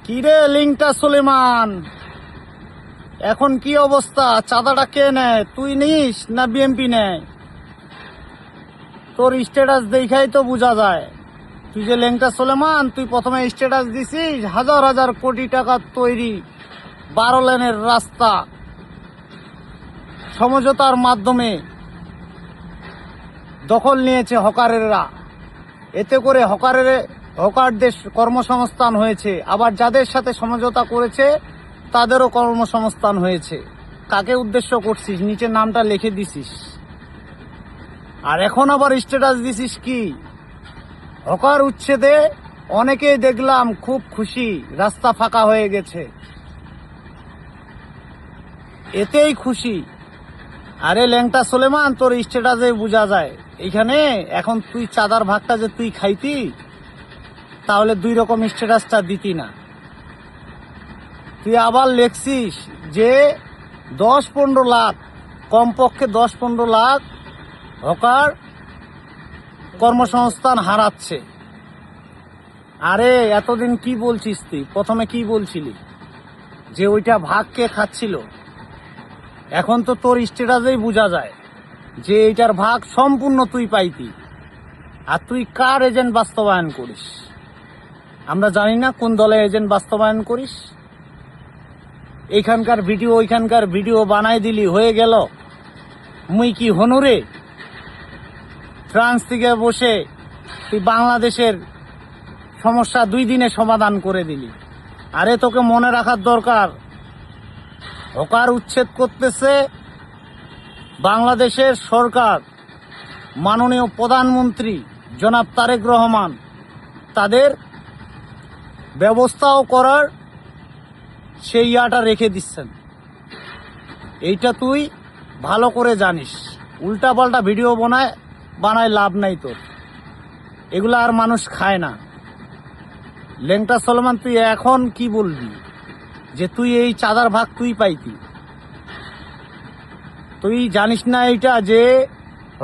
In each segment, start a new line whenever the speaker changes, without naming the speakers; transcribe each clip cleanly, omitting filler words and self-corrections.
কিরে লিংটা সুলেমান, এখন কি অবস্থা? চাঁদাটা কে নেয়? তুই নিস না বিএমপি নেয়? তোর স্ট্যাটাস দেখাই তো বোঝা যায় তুই যে লেংটা সুলেমান। তুই প্রথমে স্ট্যাটাস দিছিস হাজার হাজার কোটি টাকার তৈরি 12 লেনের রাস্তা সমঝোতার মাধ্যমে দখল নিয়েছে হকারেরা। এতে করে হকারদের কর্মসংস্থান হয়েছে, আবার যাদের সাথে সমঝোতা করেছে তাদেরও কর্মসংস্থান হয়েছে। কাকে উদ্দেশ্য করছিস? নিচে নামটা লিখে দিছিস, আর এখন আবার স্ট্যাটাস দিছিস কি হকার উচ্ছেদে অনেকেই দেখলাম খুব খুশি, রাস্তা ফাঁকা হয়ে গেছে, এতেই খুশি। আরে ল্যাংটা সুলেমান, তোর স্ট্যাটাসে বোঝা যায় এখানে এখন তুই চাঁদার ভাগটা যে তুই খাইতি, তাহলে 2 রকম স্ট্যাটাসটা দিতি না। তুই আবার লেখছিস যে 10-15 লাখ, কমপক্ষে 10-15 লাখ হকার কর্মসংস্থান হারাচ্ছে। আরে এতদিন কি বলছিস তুই? প্রথমে কি বলছিলি যে ওইটা ভাগ কে খাচ্ছিল? এখন তো তোর স্ট্যাটাসেই বোঝা যায় যে এইটার ভাগ সম্পূর্ণ তুই পাইতি। আর তুই কার এজেন্ট বাস্তবায়ন করিস? আমরা জানি না কোন দলে এজেন্ট বাস্তবায়ন করিস। এইখানকার ভিডিও ওইখানকার ভিডিও বানাই দিলি, হয়ে গেল। মুই কি হনুরে? ফ্রান্স থেকে বসে তুই বাংলাদেশের সমস্যা 2 দিনে সমাধান করে দিলি। আরে তোকে মনে রাখার দরকার, হকার উচ্ছেদ করতেছে বাংলাদেশের সরকার, মাননীয় প্রধানমন্ত্রী জনাব তারেক রহমান। তাদের ব্যবস্থাও করার সেই ইয়াটা রেখে দিচ্ছেন। এইটা তুই ভালো করে জানিস। উল্টাপাল্টা ভিডিও বানায় লাভ নাই তোর, এগুলো আর মানুষ খায় না। লেংটা সুলেমান, তুই এখন কি বলবি যে তুই এই চাঁদার ভাগ তুই পাইতি? তুই জানিস না এইটা যে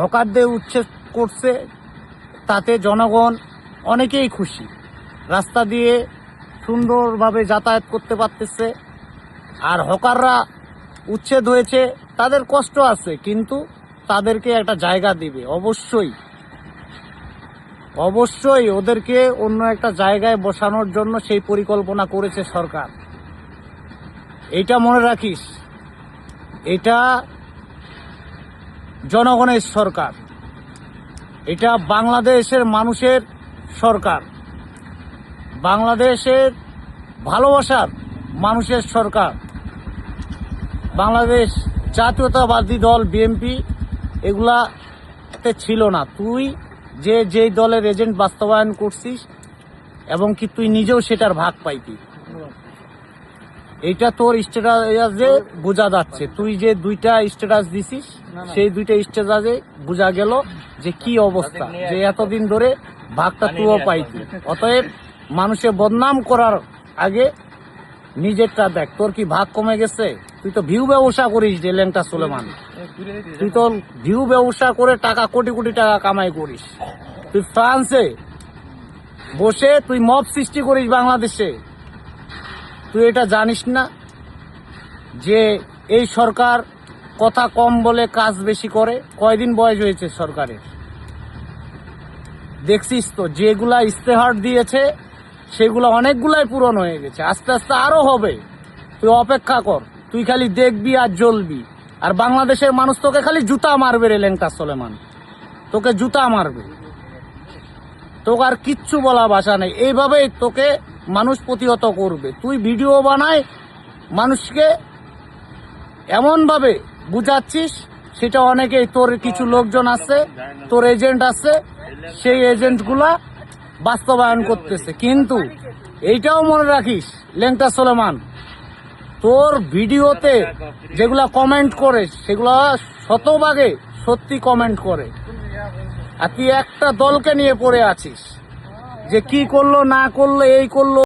হকারদের উচ্ছেদ করছে, তাতে জনগণ অনেকেই খুশি, রাস্তা দিয়ে সুন্দরভাবে যাতায়াত করতে পারতেছে। আর হকাররা উচ্ছেদ হয়েছে, তাদের কষ্ট আছে, কিন্তু তাদেরকে একটা জায়গা দিবে। অবশ্যই ওদেরকে অন্য একটা জায়গায় বসানোর জন্য সেই পরিকল্পনা করেছে সরকার। এইটা মনে রাখিস, এটা জনগণের সরকার, এটা বাংলাদেশের মানুষের সরকার, বাংলাদেশের ভালোবাসার মানুষের সরকার। বাংলাদেশ জাতীয়তাবাদী দল বিএনপি এগুলাতে ছিল না। তুই যেই দলের এজেন্ট বাস্তবায়ন করছিস, এবং কি তুই নিজেও সেটার ভাগ পাইতি। এইটা তোর স্ট্যাটাসে বোঝা যাচ্ছে। তুই যে 2টা স্ট্যাটাস দিছিস, সেই 2টা স্ট্যাটাসে বোঝা গেল যে কি অবস্থা, যে এতদিন ধরে ভাগটা তুইও পাইতি। অতএব মানুষের বদনাম করার আগে নিজেরটা দেখ। তোর কি ভাগ কমে গেছে? তুই তো ভিউ ব্যবসা করিস রে লেংটা সুলেমান। তুই তো ভিউ ব্যবসা করে টাকা, কোটি কোটি টাকা কামাই করিস। তুই ফ্রান্সে বসে তুই মব সৃষ্টি করিস বাংলাদেশে। তুই এটা জানিস না যে এই সরকার কথা কম বলে কাজ বেশি করে? কয়দিন বয়স হয়েছে সরকারের? দেখছিস তো যেগুলা ইস্তেহার দিয়েছে সেগুলো অনেকগুলাই পূরণ হয়ে গেছে, আস্তে আস্তে আরো হবে। তুই অপেক্ষা কর, তুই খালি দেখবি আর জ্বলবি। আর বাংলাদেশের মানুষ তোকে খালি জুতা মারবে রে লেংটা সুলেমান, তোকে জুতা মারবে। তোকে আর কিচ্ছু বলা ভাষা নেই। এইভাবেই তোকে মানুষ প্রতিহত করবে। তুই ভিডিও বানায় মানুষকে এমনভাবে বুঝাচ্ছিস, সেটা অনেকেই, তোর কিছু লোকজন আছে, তোর এজেন্ট আছে, সেই এজেন্টগুলা বাস্তবায়ন করতেছে। কিন্তু এইটাও মনে রাখিস লেংটা সুলেমান, তোর ভিডিওতে যেগুলা কমেন্ট করে সেগুলা শতভাগে সত্যি কমেন্ট করে। আর তুই একটা দলকে নিয়ে পড়ে আছিস যে কি করলো না করলো, এই করলো।